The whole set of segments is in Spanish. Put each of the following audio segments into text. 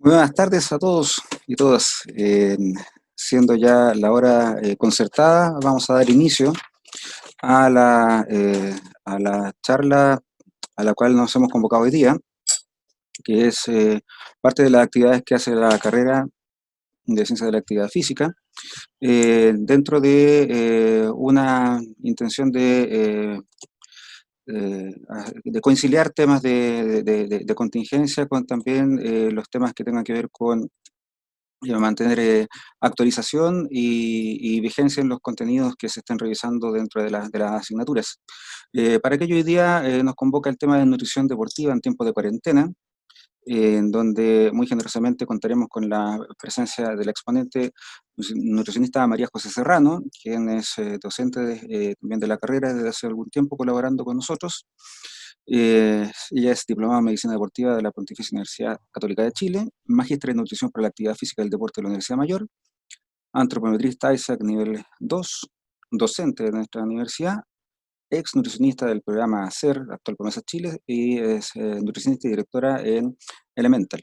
Buenas tardes a todos y todas. Siendo ya la hora concertada, vamos a dar inicio a la charla a la cual nos hemos convocado hoy día, que es parte de las actividades que hace la carrera de Ciencias de la Actividad Física, dentro de una intención de conciliar temas de contingencia con también los temas que tengan que ver con mantener actualización y vigencia en los contenidos que se estén revisando dentro de las asignaturas. Para ello hoy día nos convoca el tema de nutrición deportiva en tiempos de cuarentena, en donde muy generosamente contaremos con la presencia del exponente nutricionista María José Serrano, quien es docente también de la carrera desde hace algún tiempo colaborando con nosotros. Ella es diplomada en Medicina Deportiva de la Pontificia Universidad Católica de Chile, magíster en Nutrición para la Actividad Física y el Deporte de la Universidad Mayor, antropometrista ISAC nivel 2, docente de nuestra universidad, ex nutricionista del programa SER, actual Promesa Chile, y es nutricionista y directora en Elemental.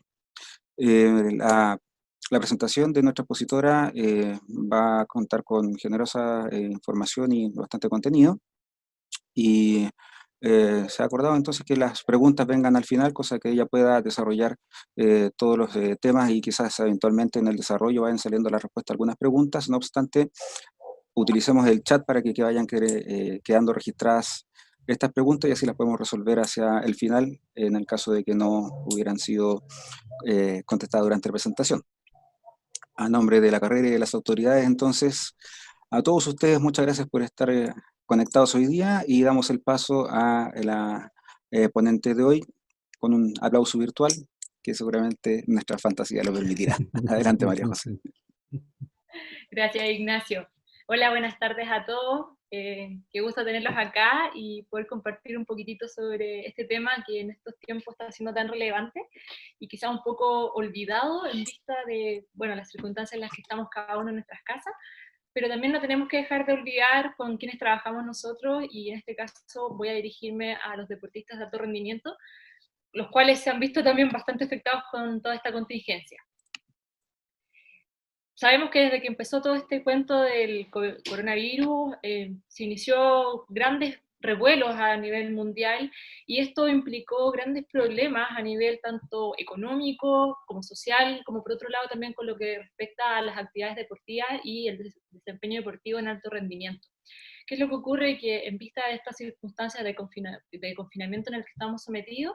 La presentación de nuestra expositora va a contar con generosa información y bastante contenido, y se ha acordado entonces que las preguntas vengan al final, cosa que ella pueda desarrollar todos los temas y quizás eventualmente en el desarrollo vayan saliendo las respuestas a algunas preguntas. No obstante, utilicemos el chat para que vayan quedando registradas estas preguntas y así las podemos resolver hacia el final en el caso de que no hubieran sido contestadas durante la presentación. A nombre de la carrera y de las autoridades, entonces, a todos ustedes muchas gracias por estar conectados hoy día y damos el paso a la ponente de hoy con un aplauso virtual que seguramente nuestra fantasía lo permitirá. Adelante, María José. Gracias, Ignacio. Hola, buenas tardes a todos. Qué gusto tenerlos acá y poder compartir un poquitito sobre este tema que en estos tiempos está siendo tan relevante y quizá un poco olvidado en vista de, bueno, las circunstancias en las que estamos cada uno en nuestras casas, pero también no tenemos que dejar de olvidar con quienes trabajamos nosotros, y en este caso voy a dirigirme a los deportistas de alto rendimiento, los cuales se han visto también bastante afectados con toda esta contingencia. Sabemos que desde que empezó todo este cuento del coronavirus, se inició grandes revuelos a nivel mundial, y esto implicó grandes problemas a nivel tanto económico como social, como por otro lado también con lo que respecta a las actividades deportivas y el desempeño deportivo en alto rendimiento. ¿Qué es lo que ocurre? Que en vista de estas circunstancias de confinamiento en el que estamos sometidos,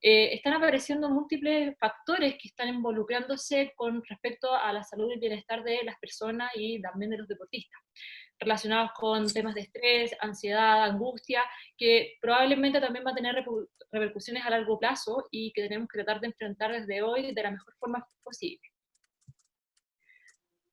están apareciendo múltiples factores que están involucrándose con respecto a la salud y el bienestar de las personas y también de los deportistas, relacionados con temas de estrés, ansiedad, angustia, que probablemente también va a tener repercusiones a largo plazo y que tenemos que tratar de enfrentar desde hoy de la mejor forma posible.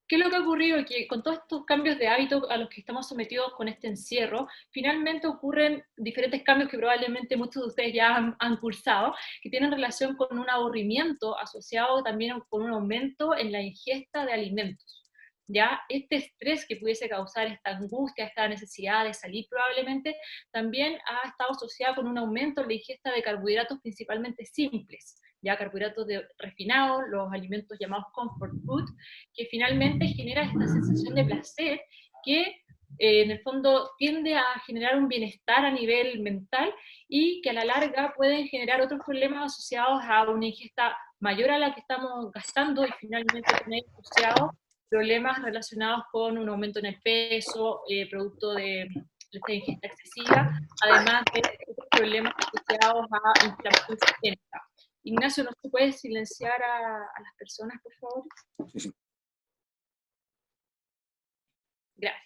¿Qué es lo que ha ocurrido? Que con todos estos cambios de hábito a los que estamos sometidos con este encierro, finalmente ocurren diferentes cambios que probablemente muchos de ustedes ya han cursado, que tienen relación con un aburrimiento asociado también con un aumento en la ingesta de alimentos. ¿Ya? Este estrés que pudiese causar esta angustia, esta necesidad de salir probablemente, también ha estado asociado con un aumento en la ingesta de carbohidratos principalmente simples, ya carbohidratos refinados, los alimentos llamados comfort food, que finalmente genera esta sensación de placer que en el fondo tiende a generar un bienestar a nivel mental y que a la larga pueden generar otros problemas asociados a una ingesta mayor a la que estamos gastando, y finalmente tener asociados problemas relacionados con un aumento en el peso, producto de esta ingesta excesiva, además de otros problemas asociados a inflamación sistémica. Ignacio, ¿no se puede silenciar a las personas, por favor? Sí, sí. Gracias.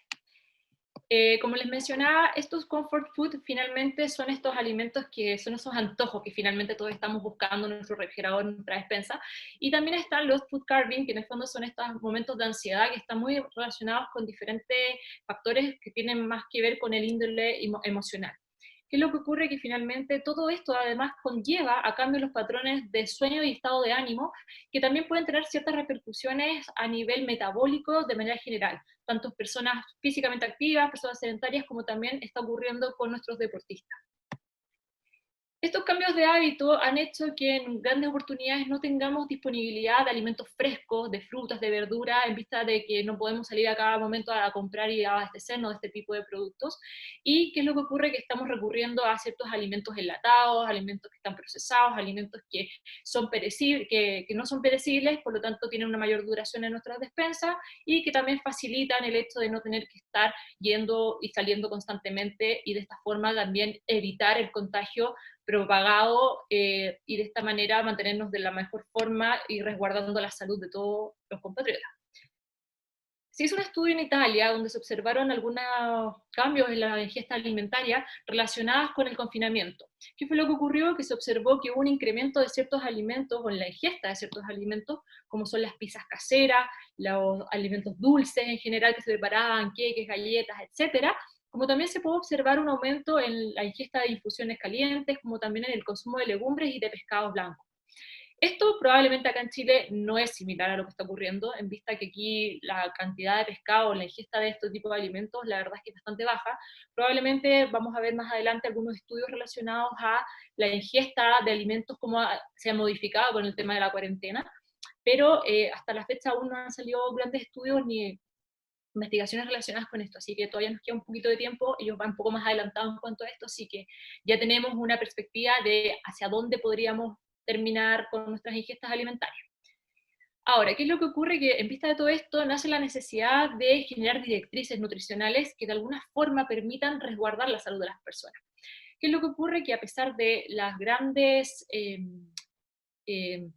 Como les mencionaba, estos comfort food finalmente son estos alimentos que son esos antojos que finalmente todos estamos buscando en nuestro refrigerador, en nuestra despensa. Y también están los food craving, que en el fondo son estos momentos de ansiedad que están muy relacionados con diferentes factores que tienen más que ver con el índole emocional. ¿Qué es lo que ocurre? Que finalmente todo esto además conlleva a cambios los patrones de sueño y estado de ánimo, que también pueden tener ciertas repercusiones a nivel metabólico de manera general, tanto personas físicamente activas, personas sedentarias, como también está ocurriendo con nuestros deportistas. Estos cambios de hábito han hecho que en grandes oportunidades no tengamos disponibilidad de alimentos frescos, de frutas, de verduras, en vista de que no podemos salir a cada momento a comprar y a abastecernos de este tipo de productos. ¿Y qué es lo que ocurre? Que estamos recurriendo a ciertos alimentos enlatados, alimentos que están procesados, alimentos que, son perecibles, que no son perecibles, por lo tanto tienen una mayor duración en nuestras despensas y que también facilitan el hecho de no tener que estar yendo y saliendo constantemente y de esta forma también evitar el contagio propagado y de esta manera mantenernos de la mejor forma y resguardando la salud de todos los compatriotas. Se hizo un estudio en Italia donde se observaron algunos cambios en la ingesta alimentaria relacionadas con el confinamiento. ¿Qué fue lo que ocurrió? Que se observó que hubo un incremento de ciertos alimentos o en la ingesta de ciertos alimentos, como son las pizzas caseras, los alimentos dulces en general que se preparaban, queques, galletas, etcétera, como también se puede observar un aumento en la ingesta de infusiones calientes, como también en el consumo de legumbres y de pescados blancos. Esto probablemente acá en Chile no es similar a lo que está ocurriendo, en vista que aquí la cantidad de pescado, la ingesta de este tipo de alimentos, la verdad es que es bastante baja. Probablemente vamos a ver más adelante algunos estudios relacionados a la ingesta de alimentos, cómo se ha modificado con el tema de la cuarentena, pero hasta la fecha aún no han salido grandes estudios ni investigaciones relacionadas con esto, así que todavía nos queda un poquito de tiempo, ellos van un poco más adelantados en cuanto a esto, así que ya tenemos una perspectiva de hacia dónde podríamos terminar con nuestras ingestas alimentarias. Ahora, ¿qué es lo que ocurre? Que en vista de todo esto nace la necesidad de generar directrices nutricionales que de alguna forma permitan resguardar la salud de las personas. ¿Qué es lo que ocurre? Que a pesar de las grandes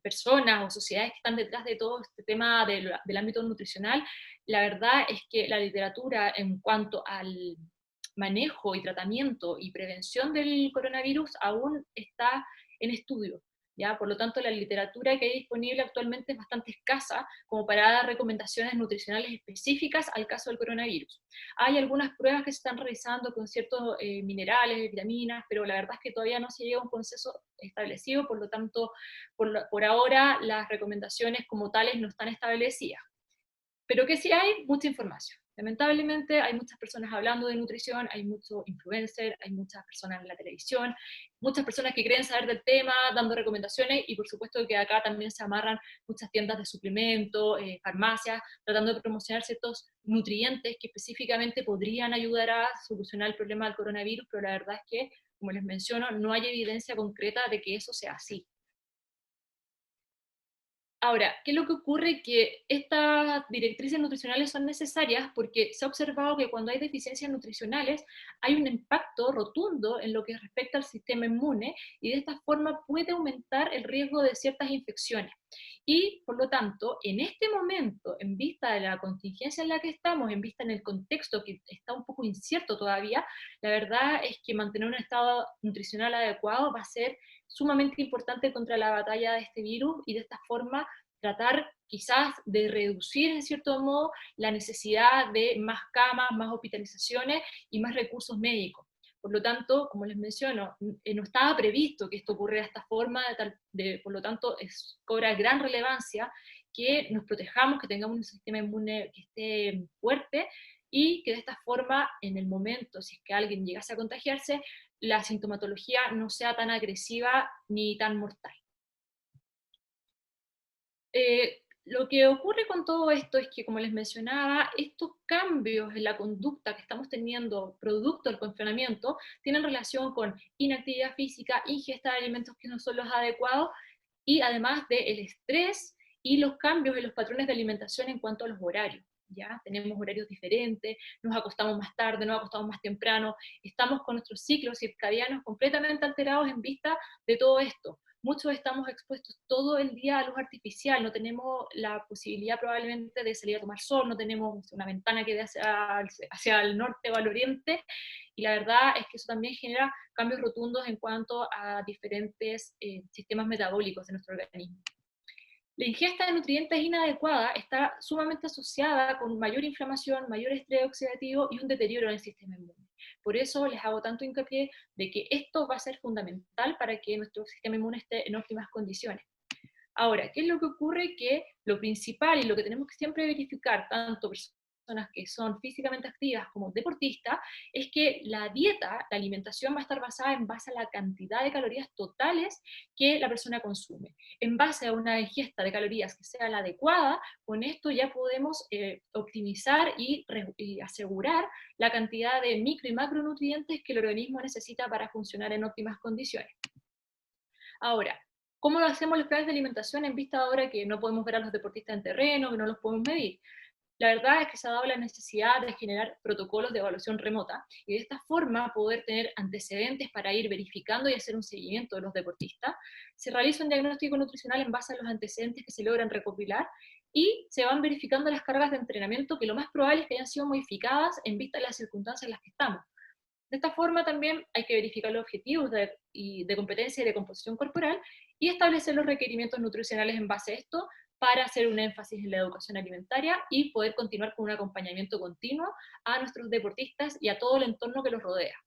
personas o sociedades que están detrás de todo este tema del ámbito nutricional, la verdad es que la literatura en cuanto al manejo y tratamiento y prevención del coronavirus aún está en estudio. ¿Ya? Por lo tanto, la literatura que hay disponible actualmente es bastante escasa como para dar recomendaciones nutricionales específicas al caso del coronavirus. Hay algunas pruebas que se están realizando con ciertos minerales, vitaminas, pero la verdad es que todavía no se llega a un consenso establecido, por lo tanto, por ahora las recomendaciones como tales no están establecidas. Pero que sí hay mucha información. Lamentablemente hay muchas personas hablando de nutrición, hay muchos influencers, hay muchas personas en la televisión, muchas personas que quieren saber del tema, dando recomendaciones, y por supuesto que acá también se amarran muchas tiendas de suplementos, farmacias, tratando de promocionar ciertos nutrientes que específicamente podrían ayudar a solucionar el problema del coronavirus, pero la verdad es que, como les menciono, no hay evidencia concreta de que eso sea así. Ahora, ¿qué es lo que ocurre? Que estas directrices nutricionales son necesarias porque se ha observado que cuando hay deficiencias nutricionales hay un impacto rotundo en lo que respecta al sistema inmune y de esta forma puede aumentar el riesgo de ciertas infecciones. Y por lo tanto, en este momento, en vista de la contingencia en la que estamos, en vista en el contexto que está un poco incierto todavía, la verdad es que mantener un estado nutricional adecuado va a ser sumamente importante contra la batalla de este virus y de esta forma tratar quizás de reducir en cierto modo la necesidad de más camas, más hospitalizaciones y más recursos médicos. Por lo tanto, como les menciono, no estaba previsto que esto ocurriera de esta forma, por lo tanto cobra gran relevancia que nos protejamos, que tengamos un sistema inmune que esté fuerte y que de esta forma, en el momento, si es que alguien llegase a contagiarse, la sintomatología no sea tan agresiva ni tan mortal. Lo que ocurre con todo esto es que, como les mencionaba, estos cambios en la conducta que estamos teniendo producto del confinamiento tienen relación con inactividad física, ingesta de alimentos que no son los adecuados y además del estrés y los cambios en los patrones de alimentación en cuanto a los horarios. ¿Ya? Tenemos horarios diferentes, nos acostamos más tarde, nos acostamos más temprano, estamos con nuestros ciclos circadianos completamente alterados en vista de todo esto. Muchos estamos expuestos todo el día a luz artificial, no tenemos la posibilidad probablemente de salir a tomar sol, no tenemos una ventana que dé hacia el norte o al oriente, y la verdad es que eso también genera cambios rotundos en cuanto a diferentes sistemas metabólicos de nuestro organismo. La ingesta de nutrientes inadecuada está sumamente asociada con mayor inflamación, mayor estrés oxidativo y un deterioro en el sistema inmune. Por eso les hago tanto hincapié de que esto va a ser fundamental para que nuestro sistema inmune esté en óptimas condiciones. Ahora, ¿qué es lo que ocurre? Que lo principal y lo que tenemos que siempre verificar, tanto personas que son físicamente activas como deportistas es que la dieta, la alimentación va a estar basada en base a la cantidad de calorías totales que la persona consume. En base a una ingesta de calorías que sea la adecuada, con esto ya podemos optimizar y asegurar la cantidad de micro y macronutrientes que el organismo necesita para funcionar en óptimas condiciones. Ahora, ¿cómo lo hacemos los planes de alimentación en vista ahora que no podemos ver a los deportistas en terreno, que no los podemos medir? La verdad es que se ha dado la necesidad de generar protocolos de evaluación remota y de esta forma poder tener antecedentes para ir verificando y hacer un seguimiento de los deportistas. Se realiza un diagnóstico nutricional en base a los antecedentes que se logran recopilar y se van verificando las cargas de entrenamiento que lo más probable es que hayan sido modificadas en vista de las circunstancias en las que estamos. De esta forma también hay que verificar los objetivos de competencia y de composición corporal y establecer los requerimientos nutricionales en base a esto para hacer un énfasis en la educación alimentaria y poder continuar con un acompañamiento continuo a nuestros deportistas y a todo el entorno que los rodea.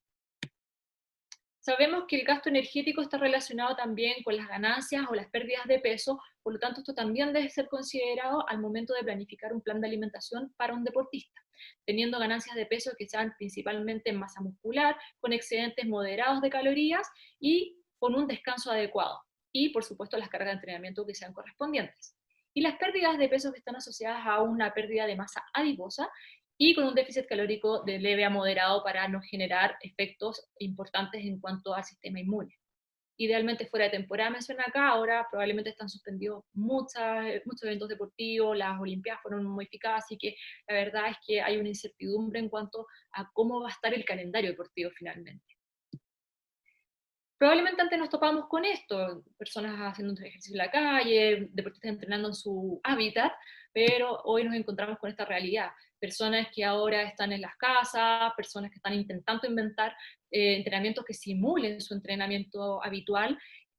Sabemos que el gasto energético está relacionado también con las ganancias o las pérdidas de peso, por lo tanto esto también debe ser considerado al momento de planificar un plan de alimentación para un deportista, teniendo ganancias de peso que sean principalmente en masa muscular, con excedentes moderados de calorías y con un descanso adecuado. Y por supuesto las cargas de entrenamiento que sean correspondientes. Y las pérdidas de peso que están asociadas a una pérdida de masa adiposa y con un déficit calórico de leve a moderado para no generar efectos importantes en cuanto al sistema inmune. Idealmente fuera de temporada, menciona acá, ahora probablemente están suspendidos muchos eventos deportivos, las Olimpiadas fueron modificadas, así que la verdad es que hay una incertidumbre en cuanto a cómo va a estar el calendario deportivo finalmente. Probablemente antes nos topábamos con esto, personas haciendo un ejercicio en la calle, deportistas entrenando en su hábitat, pero hoy nos encontramos con esta realidad. Personas que ahora están en las casas, personas que están intentando inventar entrenamientos que simulen su entrenamiento habitual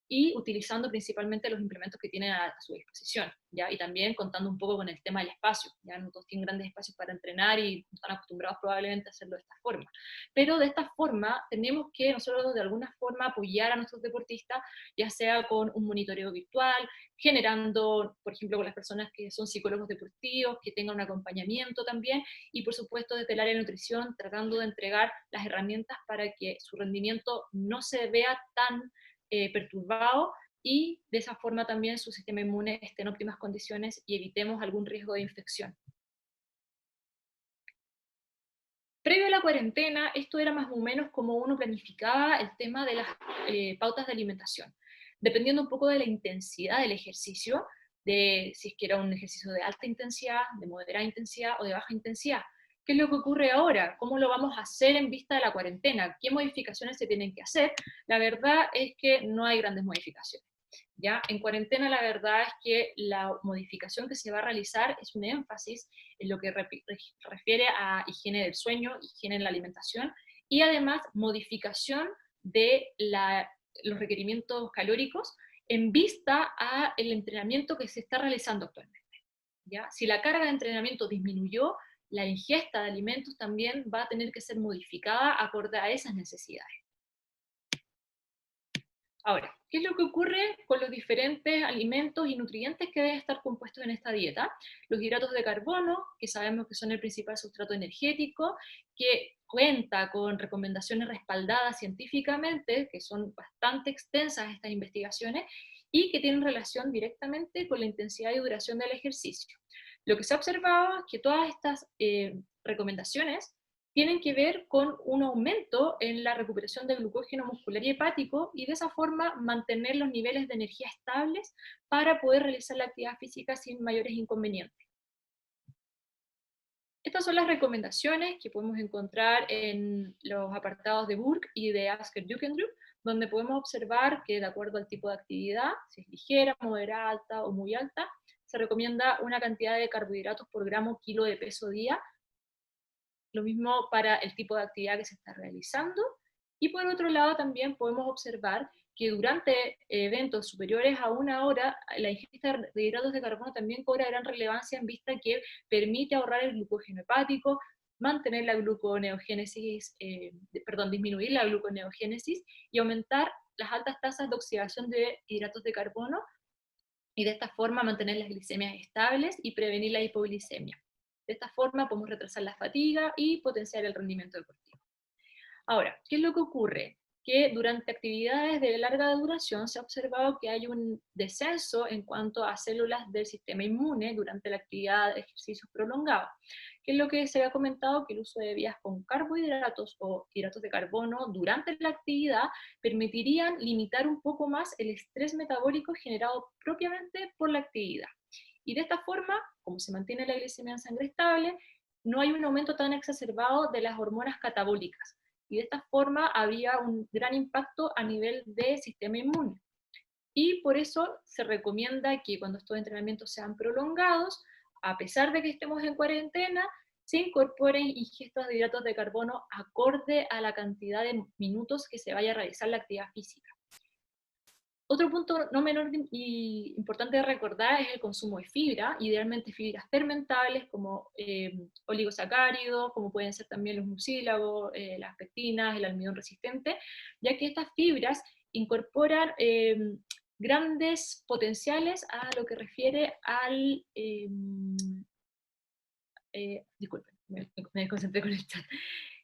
y utilizando principalmente los implementos que tienen a su disposición, ¿ya? Y también contando un poco con el tema del espacio, ¿ya? No todos tienen grandes espacios para entrenar y no están acostumbrados probablemente a hacerlo de esta forma. Pero de esta forma tenemos que nosotros de alguna forma apoyar a nuestros deportistas, ya sea con un monitoreo virtual, generando, por ejemplo, con las personas que son psicólogos deportivos, que tengan un acompañamiento también, y por supuesto desde el área de nutrición, tratando de entregar las herramientas para que su rendimiento no se vea tan perturbado y de esa forma también su sistema inmune esté en óptimas condiciones y evitemos algún riesgo de infección. Previo a la cuarentena, esto era más o menos como uno planificaba el tema de las pautas de alimentación, dependiendo un poco de la intensidad del ejercicio, de si es que era un ejercicio de alta intensidad, de moderada intensidad o de baja intensidad. ¿Qué es lo que ocurre ahora? ¿Cómo lo vamos a hacer en vista de la cuarentena? ¿Qué modificaciones se tienen que hacer? La verdad es que no hay grandes modificaciones. ¿Ya? En cuarentena la verdad es que la modificación que se va a realizar es un énfasis en lo que refiere a higiene del sueño, higiene en la alimentación y además modificación de los requerimientos calóricos en vista al entrenamiento que se está realizando actualmente. ¿Ya? Si la carga de entrenamiento disminuyó, la ingesta de alimentos también va a tener que ser modificada acorde a esas necesidades. Ahora, ¿qué es lo que ocurre con los diferentes alimentos y nutrientes que deben estar compuestos en esta dieta? Los hidratos de carbono, que sabemos que son el principal sustrato energético, que cuenta con recomendaciones respaldadas científicamente, que son bastante extensas estas investigaciones, y que tienen relación directamente con la intensidad y duración del ejercicio. Lo que se ha observado es que todas estas recomendaciones tienen que ver con un aumento en la recuperación de glucógeno muscular y hepático y de esa forma mantener los niveles de energía estables para poder realizar la actividad física sin mayores inconvenientes. Estas son las recomendaciones que podemos encontrar en los apartados de Burke y de Asker Jugendrup, donde podemos observar que de acuerdo al tipo de actividad, si es ligera, moderada, alta o muy alta, se recomienda una cantidad de carbohidratos por gramo kilo de peso día. Lo mismo para el tipo de actividad que se está realizando. Y por otro lado también podemos observar que durante eventos superiores a una hora, la ingesta de hidratos de carbono también cobra gran relevancia en vista que permite ahorrar el glucógeno hepático, mantener la gluconeogénesis, disminuir la gluconeogénesis y aumentar las altas tasas de oxidación de hidratos de carbono y de esta forma mantener las glicemias estables y prevenir la hipoglicemia. De esta forma podemos retrasar la fatiga y potenciar el rendimiento deportivo. Ahora, ¿qué es lo que ocurre? Que durante actividades de larga duración se ha observado que hay un descenso en cuanto a células del sistema inmune durante la actividad de ejercicios prolongados, que es lo que se ha comentado, que el uso de bebidas con carbohidratos o hidratos de carbono durante la actividad permitirían limitar un poco más el estrés metabólico generado propiamente por la actividad. Y de esta forma, como se mantiene la glicemia en sangre estable, no hay un aumento tan exacerbado de las hormonas catabólicas, y de esta forma habría un gran impacto a nivel de sistema inmune. Y por eso se recomienda que cuando estos entrenamientos sean prolongados, a pesar de que estemos en cuarentena, se incorporen ingestas de hidratos de carbono acorde a la cantidad de minutos que se vaya a realizar la actividad física. Otro punto no menor y importante de recordar es el consumo de fibra, idealmente fibras fermentables como oligosacáridos, como pueden ser también los mucílagos, las pectinas, el almidón resistente, ya que estas fibras incorporan grandes potenciales a lo que refiere al... disculpen, me desconcentré con el chat,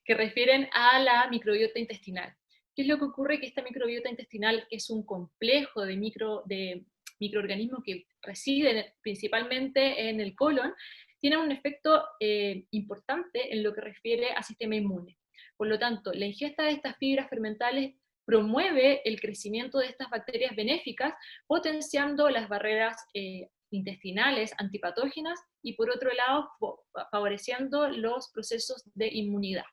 que refieren a la microbiota intestinal. ¿Qué es lo que ocurre? Que esta microbiota intestinal, que es un complejo de microorganismos que residen principalmente en el colon, tiene un efecto importante en lo que refiere al sistema inmune. Por lo tanto, la ingesta de estas fibras fermentales promueve el crecimiento de estas bacterias benéficas, potenciando las barreras intestinales antipatógenas y por otro lado favoreciendo los procesos de inmunidad.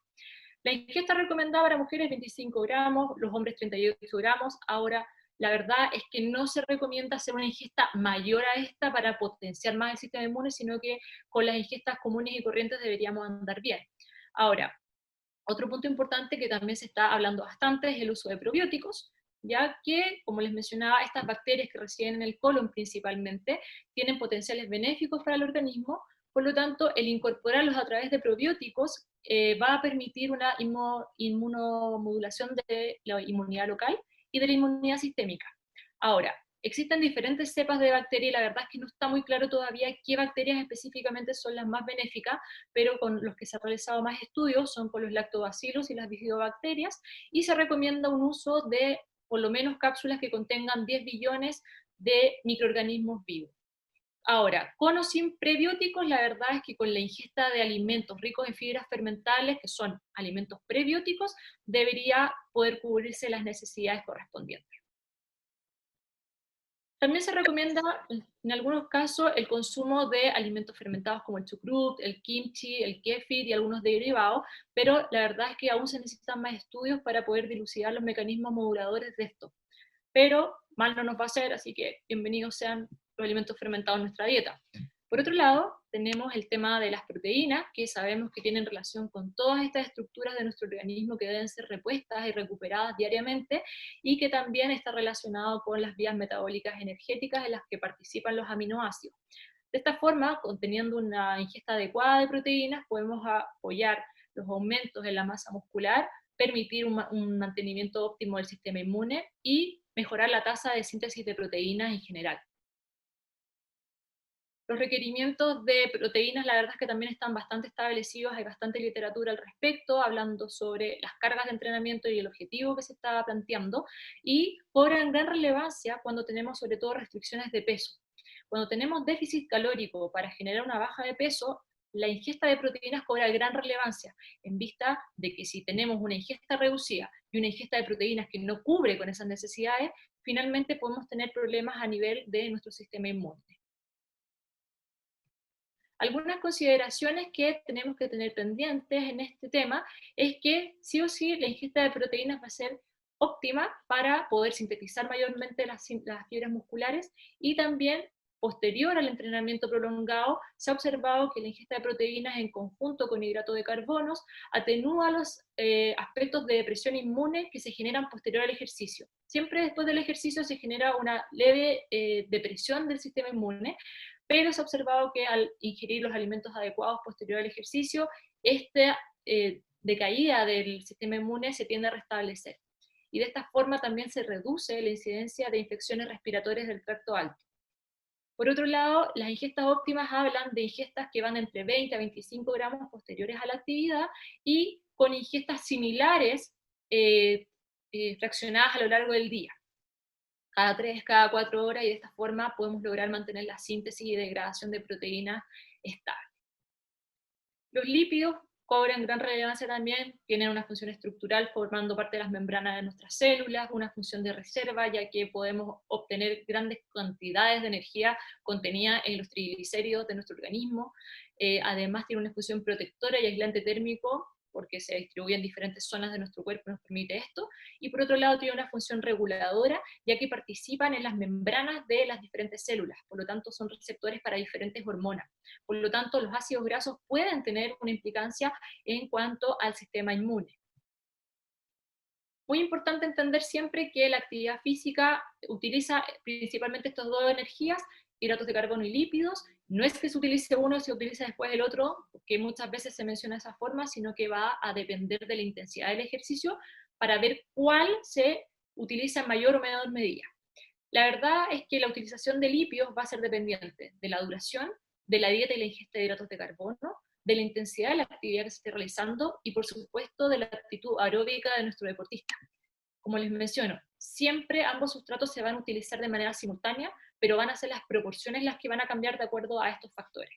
La ingesta recomendada para mujeres es 25 gramos, los hombres 38 gramos. Ahora, la verdad es que no se recomienda hacer una ingesta mayor a esta para potenciar más el sistema inmune, sino que con las ingestas comunes y corrientes deberíamos andar bien. Ahora, otro punto importante que también se está hablando bastante es el uso de probióticos, ya que, como les mencionaba, estas bacterias que residen en el colon principalmente tienen potenciales benéficos para el organismo. Por lo tanto, el incorporarlos a través de probióticos va a permitir una inmunomodulación de la inmunidad local y de la inmunidad sistémica. Ahora, existen diferentes cepas de bacterias y la verdad es que no está muy claro todavía qué bacterias específicamente son las más benéficas, pero con los que se han realizado más estudios son con los lactobacillus y las bifidobacterias, y se recomienda un uso de por lo menos cápsulas que contengan 10 billones de microorganismos vivos. Ahora, con o sin prebióticos, la verdad es que con la ingesta de alimentos ricos en fibras fermentables, que son alimentos prebióticos, debería poder cubrirse las necesidades correspondientes. También se recomienda, en algunos casos, el consumo de alimentos fermentados como el chucrut, el kimchi, el kefir y algunos derivados, pero la verdad es que aún se necesitan más estudios para poder dilucidar los mecanismos moduladores de esto. Pero mal no nos va a hacer, así que bienvenidos sean los alimentos fermentados en nuestra dieta. Por otro lado, tenemos el tema de las proteínas, que sabemos que tienen relación con todas estas estructuras de nuestro organismo que deben ser repuestas y recuperadas diariamente, y que también está relacionado con las vías metabólicas energéticas en las que participan los aminoácidos. De esta forma, conteniendo una ingesta adecuada de proteínas, podemos apoyar los aumentos en la masa muscular, permitir un mantenimiento óptimo del sistema inmune y mejorar la tasa de síntesis de proteínas en general. Los requerimientos de proteínas, la verdad es que también están bastante establecidos, hay bastante literatura al respecto, hablando sobre las cargas de entrenamiento y el objetivo que se está planteando, y cobran gran relevancia cuando tenemos sobre todo restricciones de peso. Cuando tenemos déficit calórico para generar una baja de peso, la ingesta de proteínas cobra gran relevancia, en vista de que si tenemos una ingesta reducida y una ingesta de proteínas que no cubre con esas necesidades, finalmente podemos tener problemas a nivel de nuestro sistema inmune. Algunas consideraciones que tenemos que tener pendientes en este tema es que sí o sí la ingesta de proteínas va a ser óptima para poder sintetizar mayormente las fibras musculares, y también posterior al entrenamiento prolongado se ha observado que la ingesta de proteínas en conjunto con hidrato de carbonos atenúa los aspectos de depresión inmune que se generan posterior al ejercicio. Siempre después del ejercicio se genera una leve depresión del sistema inmune, pero se ha observado que al ingerir los alimentos adecuados posterior al ejercicio, esta decaída del sistema inmune se tiende a restablecer. Y de esta forma también se reduce la incidencia de infecciones respiratorias del tracto alto. Por otro lado, las ingestas óptimas hablan de ingestas que van entre 20 a 25 gramos posteriores a la actividad y con ingestas similares fraccionadas a lo largo del día, cada 3, cada 4 horas, y de esta forma podemos lograr mantener la síntesis y degradación de proteínas estable. Los lípidos cobran gran relevancia también, tienen una función estructural formando parte de las membranas de nuestras células, una función de reserva, ya que podemos obtener grandes cantidades de energía contenida en los triglicéridos de nuestro organismo. Además tiene una función protectora y aislante térmico, porque se distribuye en diferentes zonas de nuestro cuerpo, nos permite esto, y por otro lado tiene una función reguladora, ya que participan en las membranas de las diferentes células, por lo tanto son receptores para diferentes hormonas. Por lo tanto, los ácidos grasos pueden tener una implicancia en cuanto al sistema inmune. Muy importante entender siempre que la actividad física utiliza principalmente estas dos energías, hidratos de carbono y lípidos. No es que se utilice uno y se utilice después el otro, que muchas veces se menciona de esa forma, sino que va a depender de la intensidad del ejercicio para ver cuál se utiliza en mayor o menor medida. La verdad es que la utilización de lípidos va a ser dependiente de la duración, de la dieta y la ingesta de hidratos de carbono, de la intensidad de la actividad que se esté realizando y, por supuesto, de la actitud aeróbica de nuestro deportista. Como les menciono, siempre ambos sustratos se van a utilizar de manera simultánea, pero van a ser las proporciones las que van a cambiar de acuerdo a estos factores.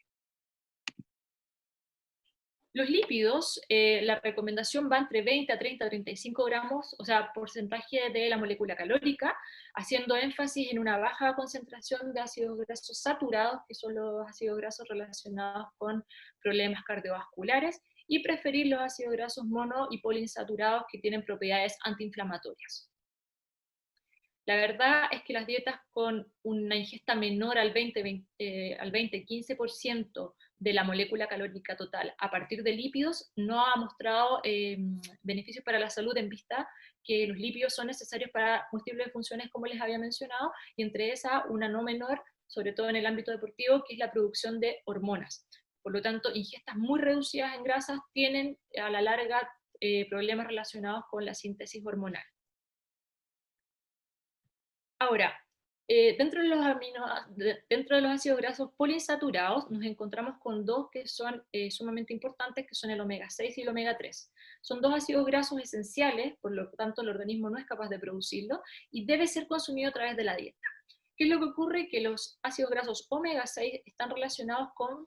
Los lípidos, la recomendación va entre 20 a 30 a 35 gramos, o sea, porcentaje de la molécula calórica, haciendo énfasis en una baja concentración de ácidos grasos saturados, que son los ácidos grasos relacionados con problemas cardiovasculares, y preferir los ácidos grasos mono y poliinsaturados que tienen propiedades antiinflamatorias. La verdad es que las dietas con una ingesta menor al 20-15% de la molécula calórica total a partir de lípidos no ha mostrado beneficios para la salud, en vista que los lípidos son necesarios para múltiples funciones, como les había mencionado, y entre esas una no menor, sobre todo en el ámbito deportivo, que es la producción de hormonas. Por lo tanto, ingestas muy reducidas en grasas tienen a la larga problemas relacionados con la síntesis hormonal. Ahora, dentro de los ácidos grasos poliinsaturados nos encontramos con dos que son sumamente importantes, que son el omega 6 y el omega 3. Son dos ácidos grasos esenciales, por lo tanto el organismo no es capaz de producirlo y debe ser consumido a través de la dieta. ¿Qué es lo que ocurre? Que los ácidos grasos omega 6 están relacionados con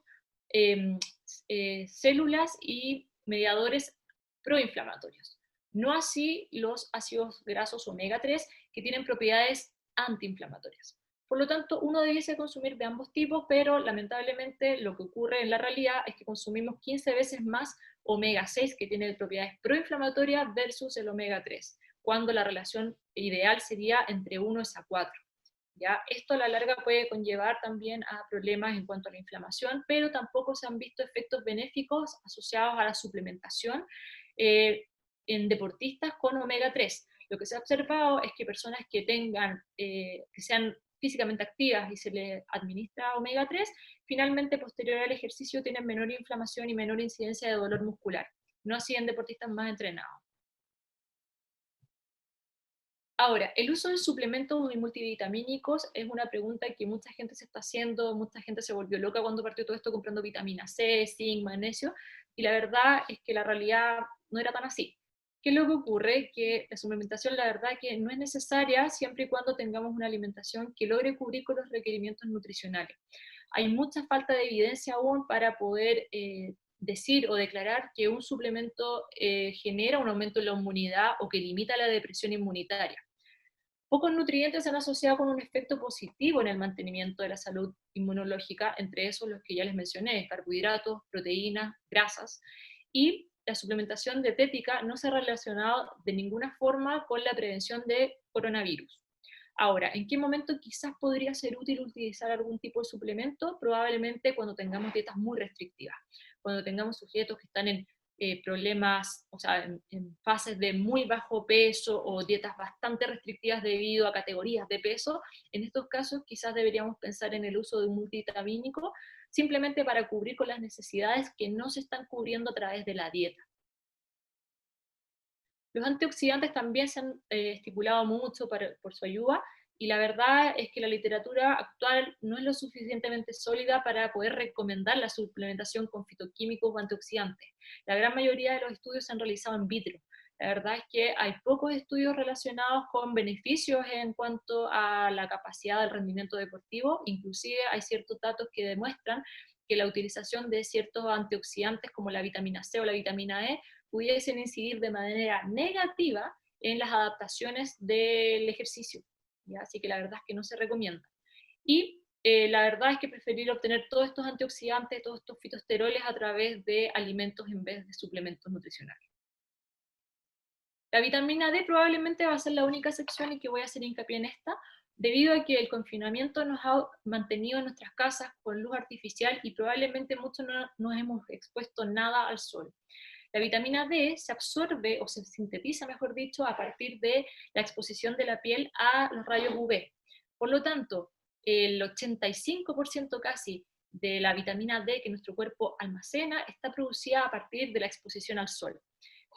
células y mediadores proinflamatorios. No así los ácidos grasos omega 3, que tienen propiedades antiinflamatorias. Por lo tanto, uno debiese consumir de ambos tipos, pero lamentablemente lo que ocurre en la realidad es que consumimos 15 veces más omega 6, que tiene propiedades proinflamatorias, versus el omega 3, cuando la relación ideal sería entre 1 a 4. ¿Ya? Esto a la larga puede conllevar también a problemas en cuanto a la inflamación, pero tampoco se han visto efectos benéficos asociados a la suplementación en deportistas con omega 3. Lo que se ha observado es que personas que que sean físicamente activas y se les administra omega 3, finalmente posterior al ejercicio tienen menor inflamación y menor incidencia de dolor muscular, no así en deportistas más entrenados. Ahora, el uso de suplementos y multivitamínicos es una pregunta que mucha gente se está haciendo, mucha gente se volvió loca cuando partió todo esto comprando vitamina C, zinc, magnesio, y la verdad es que la realidad no era tan así. ¿Qué es lo que ocurre? Que la suplementación, la verdad, que no es necesaria siempre y cuando tengamos una alimentación que logre cubrir con los requerimientos nutricionales. Hay mucha falta de evidencia aún para poder decir o declarar que un suplemento genera un aumento en la inmunidad o que limita la depresión inmunitaria. Pocos nutrientes se han asociado con un efecto positivo en el mantenimiento de la salud inmunológica, entre esos los que ya les mencioné: carbohidratos, proteínas, grasas, y la suplementación dietética no se ha relacionado de ninguna forma con la prevención de coronavirus. Ahora, ¿en qué momento quizás podría ser útil utilizar algún tipo de suplemento? Probablemente cuando tengamos dietas muy restrictivas, cuando tengamos sujetos que están en problemas, o sea, en fases de muy bajo peso o dietas bastante restrictivas debido a categorías de peso. En estos casos quizás deberíamos pensar en el uso de un multivitamínico, simplemente para cubrir con las necesidades que no se están cubriendo a través de la dieta. Los antioxidantes también se han estipulado mucho por su ayuda, Y la verdad es que la literatura actual no es lo suficientemente sólida para poder recomendar la suplementación con fitoquímicos o antioxidantes. La gran mayoría de los estudios se han realizado in vitro. La verdad es que hay pocos estudios relacionados con beneficios en cuanto a la capacidad del rendimiento deportivo. Inclusive hay ciertos datos que demuestran que la utilización de ciertos antioxidantes como la vitamina C o la vitamina E pudiesen incidir de manera negativa en las adaptaciones del ejercicio. ¿Ya? Así que la verdad es que no se recomienda. Y la verdad es que preferir obtener todos estos antioxidantes, todos estos fitosteroles a través de alimentos en vez de suplementos nutricionales. La vitamina D probablemente va a ser la única excepción y que voy a hacer hincapié en esta, debido a que el confinamiento nos ha mantenido en nuestras casas con luz artificial y probablemente muchos no nos hemos expuesto nada al sol. La vitamina D se absorbe o se sintetiza, mejor dicho, a partir de la exposición de la piel a los rayos UV. Por lo tanto, el 85% casi de la vitamina D que nuestro cuerpo almacena está producida a partir de la exposición al sol.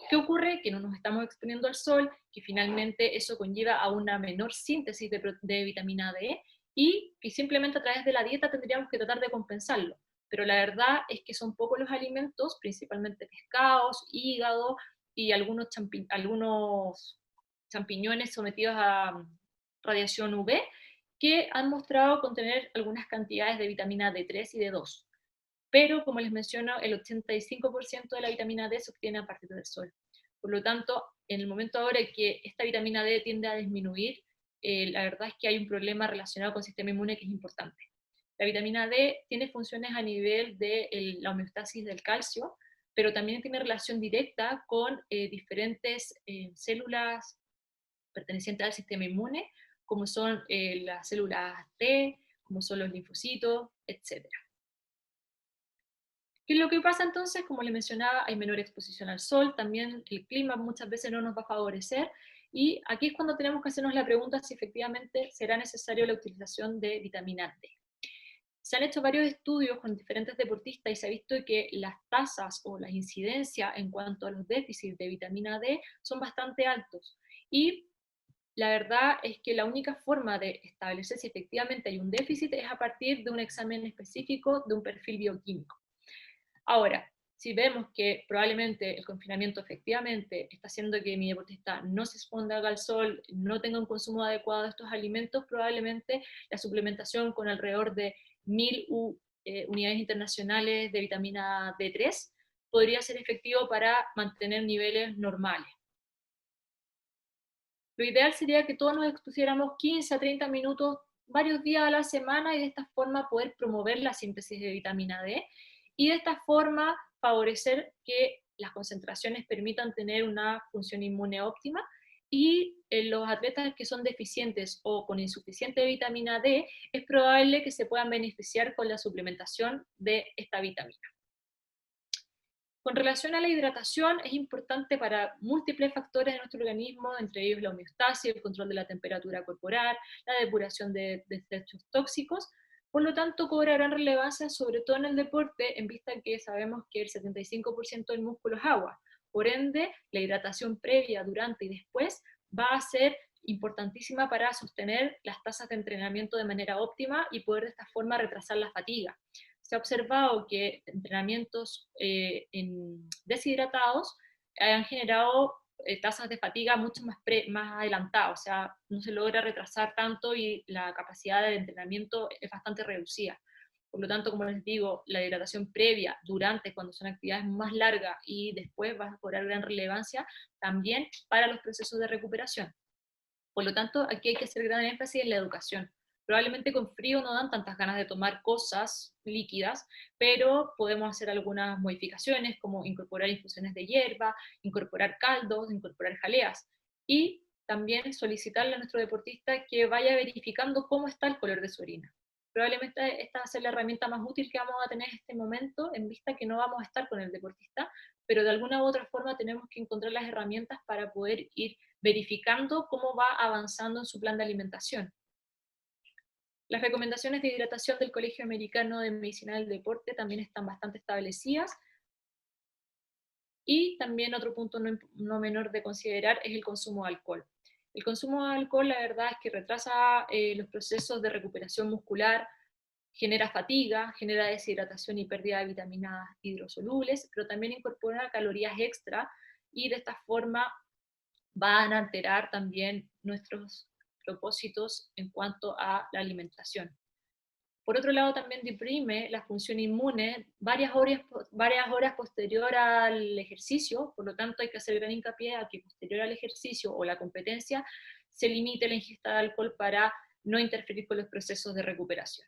¿Qué ocurre? Que no nos estamos exponiendo al sol, que finalmente eso conlleva a una menor síntesis de vitamina D y que simplemente a través de la dieta tendríamos que tratar de compensarlo. Pero la verdad es que son pocos los alimentos, principalmente pescados, hígado y algunos champiñones sometidos a radiación UV, que han mostrado contener algunas cantidades de vitamina D3 y D2. Pero, como les menciono, el 85% de la vitamina D se obtiene a partir del sol. Por lo tanto, en el momento ahora que esta vitamina D tiende a disminuir, la verdad es que hay un problema relacionado con el sistema inmune que es importante. La vitamina D tiene funciones a nivel de la homeostasis del calcio, pero también tiene relación directa con diferentes células pertenecientes al sistema inmune, como son las células T, como son los linfocitos, etc. ¿Qué es lo que pasa entonces? Como le mencionaba, hay menor exposición al sol, también el clima muchas veces no nos va a favorecer, y aquí es cuando tenemos que hacernos la pregunta si efectivamente será necesario la utilización de vitamina D. Se han hecho varios estudios con diferentes deportistas y se ha visto que las tasas o las incidencias en cuanto a los déficits de vitamina D son bastante altos. Y la verdad es que la única forma de establecer si efectivamente hay un déficit es a partir de un examen específico de un perfil bioquímico. Ahora, si vemos que probablemente el confinamiento efectivamente está haciendo que mi deportista no se exponga al sol, no tenga un consumo adecuado de estos alimentos, probablemente la suplementación con alrededor de 1000 unidades internacionales de vitamina D3 podría ser efectivo para mantener niveles normales. Lo ideal sería que todos nos expusiéramos 15 a 30 minutos varios días a la semana y de esta forma poder promover la síntesis de vitamina D y de esta forma favorecer que las concentraciones permitan tener una función inmune óptima y los atletas que son deficientes o con insuficiente vitamina D es probable que se puedan beneficiar con la suplementación de esta vitamina. Con relación a la hidratación, es importante para múltiples factores de nuestro organismo, entre ellos la homeostasis, el control de la temperatura corporal, la depuración de desechos tóxicos. Por lo tanto, cobra gran relevancia, sobre todo en el deporte, en vista que sabemos que el 75% del músculo es agua. Por ende, la hidratación previa, durante y después va a ser importantísima para sostener las tasas de entrenamiento de manera óptima y poder de esta forma retrasar la fatiga. Se ha observado que entrenamientos deshidratados han generado tasas de fatiga mucho más adelantadas, o sea, no se logra retrasar tanto y la capacidad de entrenamiento es bastante reducida. Por lo tanto, como les digo, la hidratación previa, durante, cuando son actividades más largas y después va a cobrar gran relevancia también para los procesos de recuperación. Por lo tanto, aquí hay que hacer gran énfasis en la educación. Probablemente con frío no dan tantas ganas de tomar cosas líquidas, pero podemos hacer algunas modificaciones como incorporar infusiones de hierba, incorporar caldos, incorporar jaleas y también solicitarle a nuestro deportista que vaya verificando cómo está el color de su orina. Probablemente esta va a ser la herramienta más útil que vamos a tener en este momento, en vista que no vamos a estar con el deportista, pero de alguna u otra forma tenemos que encontrar las herramientas para poder ir verificando cómo va avanzando en su plan de alimentación. Las recomendaciones de hidratación del Colegio Americano de Medicina del Deporte también están bastante establecidas. Y también otro punto no menor de considerar es el consumo de alcohol. El consumo de alcohol, la verdad es que retrasa los procesos de recuperación muscular, genera fatiga, genera deshidratación y pérdida de vitaminas hidrosolubles, pero también incorpora calorías extra y de esta forma van a alterar también nuestros propósitos en cuanto a la alimentación. Por otro lado, también deprime la función inmune varias horas posterior al ejercicio, por lo tanto hay que hacer gran hincapié a que posterior al ejercicio o la competencia se limite la ingesta de alcohol para no interferir con los procesos de recuperación.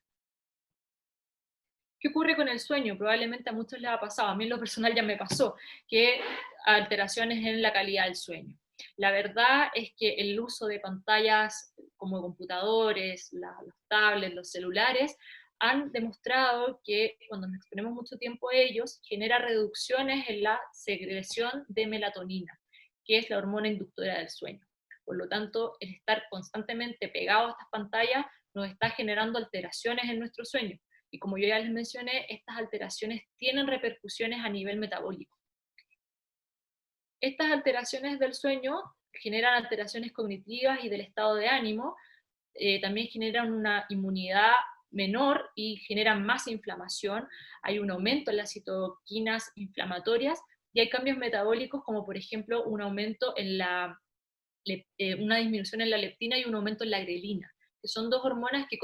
¿Qué ocurre con el sueño? Probablemente a muchos les ha pasado, a mí en lo personal ya me pasó, que alteraciones en la calidad del sueño. La verdad es que el uso de pantallas como computadores, los tablets, los celulares, han demostrado que cuando nos exponemos mucho tiempo a ellos, genera reducciones en la secreción de melatonina, que es la hormona inductora del sueño. Por lo tanto, el estar constantemente pegado a estas pantallas nos está generando alteraciones en nuestro sueño. Y como yo ya les mencioné, estas alteraciones tienen repercusiones a nivel metabólico. Estas alteraciones del sueño generan alteraciones cognitivas y del estado de ánimo, también generan una inmunidad menor y generan más inflamación, hay un aumento en las citoquinas inflamatorias y hay cambios metabólicos como por ejemplo un aumento en una disminución en la leptina y un aumento en la grelina, que son dos hormonas que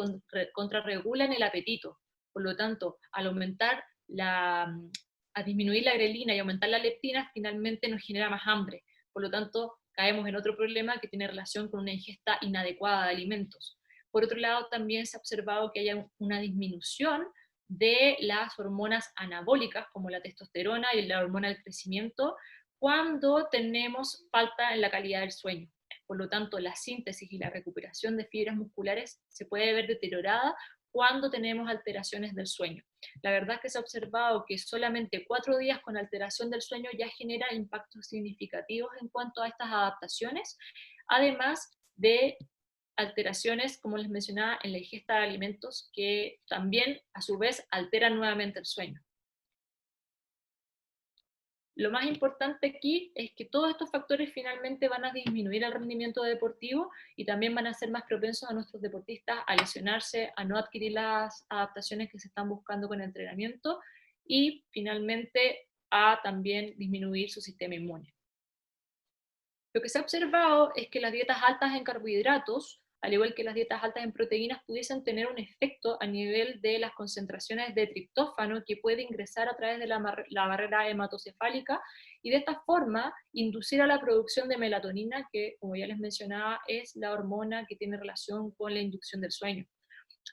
contrarregulan el apetito. Por lo tanto, a disminuir la grelina y aumentar la leptina, finalmente nos genera más hambre. Por lo tanto, caemos en otro problema que tiene relación con una ingesta inadecuada de alimentos. Por otro lado, también se ha observado que hay una disminución de las hormonas anabólicas, como la testosterona y la hormona del crecimiento, cuando tenemos falta en la calidad del sueño. Por lo tanto, la síntesis y la recuperación de fibras musculares se puede ver deteriorada cuando tenemos alteraciones del sueño. La verdad es que se ha observado que solamente 4 días con alteración del sueño ya genera impactos significativos en cuanto a estas adaptaciones, además de alteraciones, como les mencionaba, en la ingesta de alimentos que también a su vez alteran nuevamente el sueño. Lo más importante aquí es que todos estos factores finalmente van a disminuir el rendimiento deportivo y también van a ser más propensos a nuestros deportistas a lesionarse, a no adquirir las adaptaciones que se están buscando con el entrenamiento y finalmente a también disminuir su sistema inmune. Lo que se ha observado es que las dietas altas en carbohidratos, al igual que las dietas altas en proteínas, pudiesen tener un efecto a nivel de las concentraciones de triptófano que puede ingresar a través de la barrera hematocefálica y de esta forma inducir a la producción de melatonina, que como ya les mencionaba es la hormona que tiene relación con la inducción del sueño.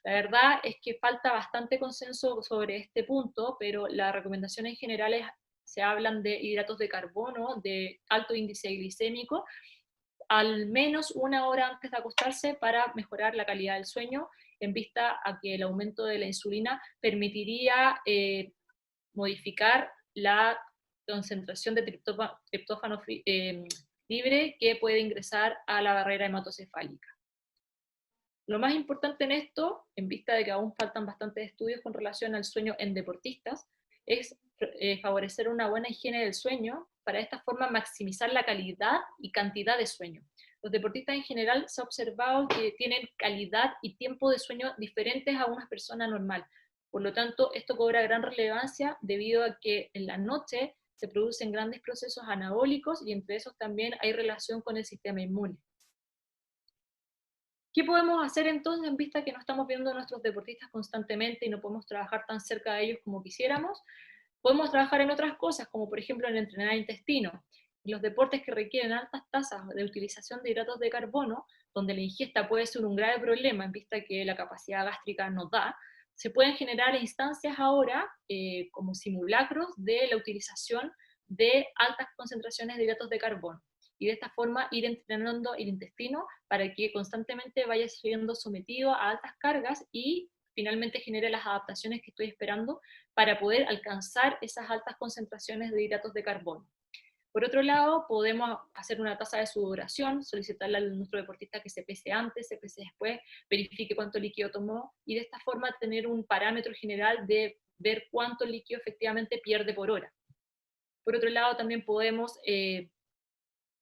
La verdad es que falta bastante consenso sobre este punto, pero las recomendaciones generales se hablan de hidratos de carbono, de alto índice glicémico, al menos 1 hora antes de acostarse para mejorar la calidad del sueño, en vista a que el aumento de la insulina permitiría modificar la concentración de triptófano libre que puede ingresar a la barrera hematocefálica. Lo más importante en esto, en vista de que aún faltan bastantes estudios con relación al sueño en deportistas, es favorecer una buena higiene del sueño, para de esta forma maximizar la calidad y cantidad de sueño. Los deportistas en general se ha observado que tienen calidad y tiempo de sueño diferentes a una persona normal. Por lo tanto, esto cobra gran relevancia debido a que en la noche se producen grandes procesos anabólicos y entre esos también hay relación con el sistema inmune. ¿Qué podemos hacer entonces en vista que no estamos viendo a nuestros deportistas constantemente y no podemos trabajar tan cerca de ellos como quisiéramos? Podemos trabajar en otras cosas, como por ejemplo en entrenar el intestino. En los deportes que requieren altas tasas de utilización de hidratos de carbono, donde la ingesta puede ser un grave problema en vista que la capacidad gástrica nos da, se pueden generar instancias ahora como simulacros de la utilización de altas concentraciones de hidratos de carbono y de esta forma ir entrenando el intestino para que constantemente vaya siendo sometido a altas cargas y finalmente genere las adaptaciones que estoy esperando para poder alcanzar esas altas concentraciones de hidratos de carbono. Por otro lado, podemos hacer una tasa de sudoración, solicitarle a nuestro deportista que se pese antes, se pese después, verifique cuánto líquido tomó y de esta forma tener un parámetro general de ver cuánto líquido efectivamente pierde por hora. Por otro lado, también podemos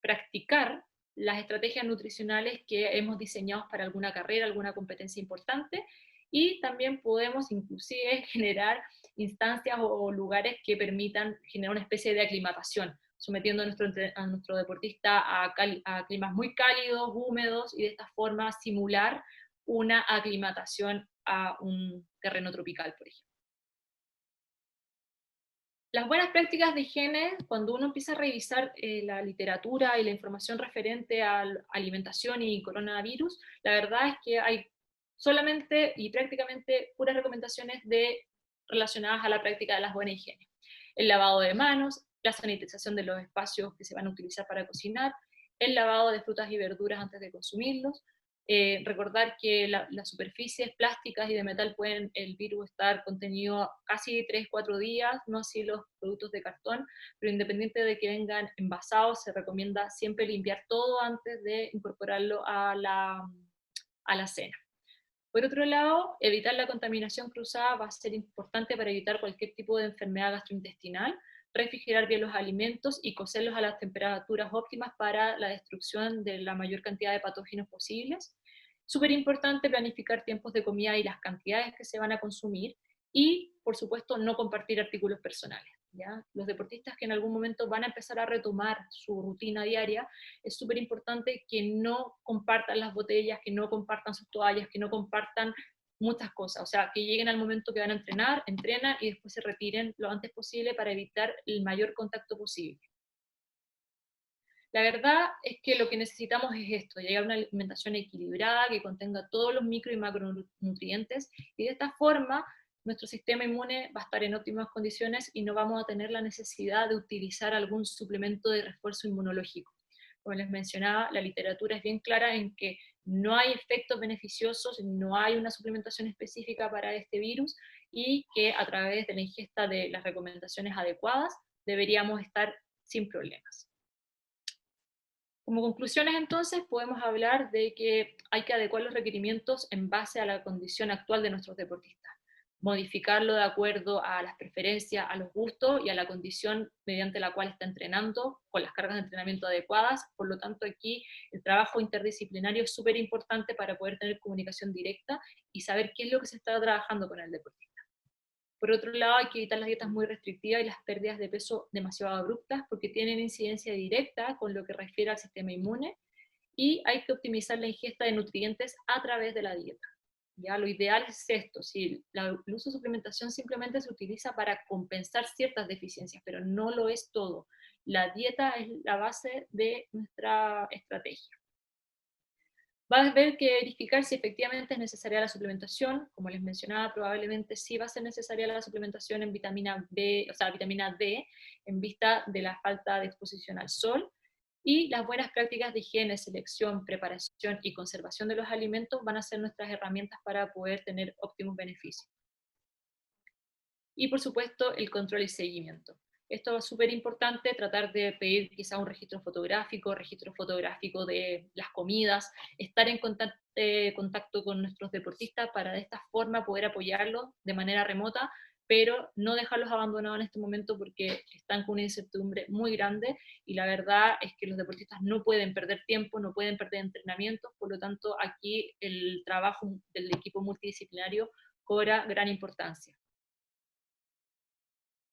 practicar las estrategias nutricionales que hemos diseñado para alguna carrera, alguna competencia importante, y también podemos inclusive generar instancias o lugares que permitan generar una especie de aclimatación, sometiendo a nuestro deportista a climas muy cálidos, húmedos, y de esta forma simular una aclimatación a un terreno tropical, por ejemplo. Las buenas prácticas de higiene, cuando uno empieza a revisar la literatura y la información referente a la alimentación y coronavirus, la verdad es que hay solamente y prácticamente puras recomendaciones relacionadas a la práctica de las buenas higiene. El lavado de manos, la sanitización de los espacios que se van a utilizar para cocinar, el lavado de frutas y verduras antes de consumirlos, recordar que las superficies plásticas y de metal pueden el virus estar contenido casi 3-4 días, no así los productos de cartón, pero independiente de que vengan envasados, se recomienda siempre limpiar todo antes de incorporarlo a la cena. Por otro lado, evitar la contaminación cruzada va a ser importante para evitar cualquier tipo de enfermedad gastrointestinal, refrigerar bien los alimentos y cocerlos a las temperaturas óptimas para la destrucción de la mayor cantidad de patógenos posibles. Súper importante planificar tiempos de comida y las cantidades que se van a consumir y, por supuesto, no compartir artículos personales. ¿Ya? Los deportistas que en algún momento van a empezar a retomar su rutina diaria, es súper importante que no compartan las botellas, que no compartan sus toallas, que no compartan muchas cosas, o sea, que lleguen al momento que van a entrenar, entrenan y después se retiren lo antes posible para evitar el mayor contacto posible. La verdad es que lo que necesitamos es esto, llegar a una alimentación equilibrada que contenga todos los micro y macronutrientes, y de esta forma nuestro sistema inmune va a estar en óptimas condiciones y no vamos a tener la necesidad de utilizar algún suplemento de refuerzo inmunológico. Como les mencionaba, la literatura es bien clara en que no hay efectos beneficiosos, no hay una suplementación específica para este virus, y que a través de la ingesta de las recomendaciones adecuadas deberíamos estar sin problemas. Como conclusiones, entonces, podemos hablar de que hay que adecuar los requerimientos en base a la condición actual de nuestros deportistas, modificarlo de acuerdo a las preferencias, a los gustos y a la condición mediante la cual está entrenando, con las cargas de entrenamiento adecuadas. Por lo tanto, aquí el trabajo interdisciplinario es súper importante para poder tener comunicación directa y saber qué es lo que se está trabajando con el deportista. Por otro lado, hay que evitar las dietas muy restrictivas y las pérdidas de peso demasiado abruptas, porque tienen incidencia directa con lo que refiere al sistema inmune, y hay que optimizar la ingesta de nutrientes a través de la dieta. ¿Ya? Lo ideal es esto, si el uso de suplementación simplemente se utiliza para compensar ciertas deficiencias, pero no lo es todo. La dieta es la base de nuestra estrategia. Va a haber que verificar si efectivamente es necesaria la suplementación. Como les mencionaba, probablemente sí va a ser necesaria la suplementación en vitamina B, o sea, vitamina D, en vista de la falta de exposición al sol. Y las buenas prácticas de higiene, selección, preparación y conservación de los alimentos van a ser nuestras herramientas para poder tener óptimos beneficios. Y por supuesto, el control y seguimiento. Esto es súper importante, tratar de pedir quizá un registro fotográfico de las comidas, estar en contacto con nuestros deportistas para de esta forma poder apoyarlos de manera remota, pero no dejarlos abandonados en este momento porque están con una incertidumbre muy grande, y la verdad es que los deportistas no pueden perder tiempo, no pueden perder entrenamientos. Por lo tanto aquí el trabajo del equipo multidisciplinario cobra gran importancia.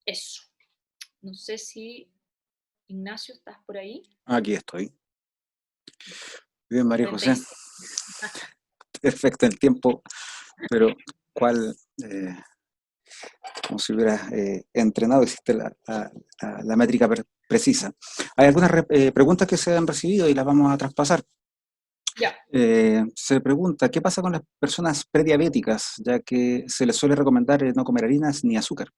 Eso. No sé si, Ignacio, ¿estás por ahí? Aquí estoy. Bien, María José. 45. Perfecto el tiempo, pero ¿cuál? Como si hubieras entrenado, hiciste la métrica precisa. Hay algunas preguntas que se han recibido y las vamos a traspasar. Ya, Se pregunta, ¿qué pasa con las personas prediabéticas, ya que se les suele recomendar no comer harinas ni azúcar?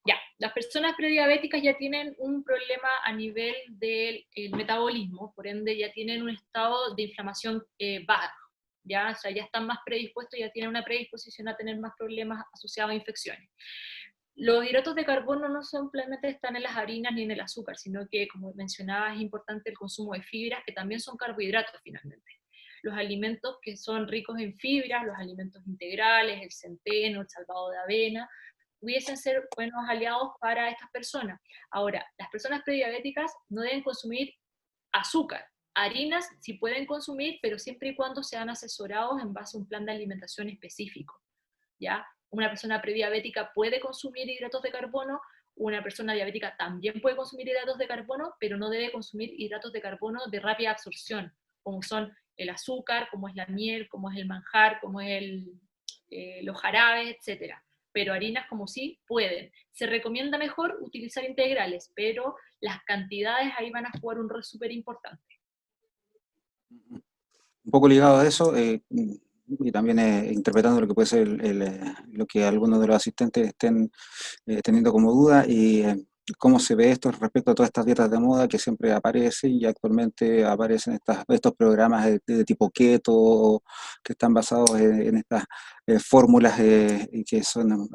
ya. Las personas prediabéticas ya tienen un problema a nivel del metabolismo, por ende ya tienen un estado de inflamación bajo, ¿ya? O sea, ya están más predispuestos, ya tienen una predisposición a tener más problemas asociados a infecciones. Los hidratos de carbono no simplemente están en las harinas ni en el azúcar, sino que, como mencionaba, es importante el consumo de fibras, que también son carbohidratos finalmente. Los alimentos que son ricos en fibras, los alimentos integrales, el centeno, el salvado de avena, pudiesen ser buenos aliados para estas personas. Ahora, las personas prediabéticas no deben consumir azúcar. Harinas sí pueden consumir, pero siempre y cuando sean asesorados en base a un plan de alimentación específico, ¿ya? Una persona prediabética puede consumir hidratos de carbono, una persona diabética también puede consumir hidratos de carbono, pero no debe consumir hidratos de carbono de rápida absorción, como son el azúcar, como es la miel, como es el manjar, como es los jarabes, etcétera. Pero harinas como sí pueden. Se recomienda mejor utilizar integrales, pero las cantidades ahí van a jugar un rol súper importante. Un poco ligado a eso, y también interpretando lo que puede ser lo que algunos de los asistentes estén teniendo como duda, y cómo se ve esto respecto a todas estas dietas de moda que siempre aparecen, y actualmente aparecen estos programas de tipo keto, que están basados en estas fórmulas y que son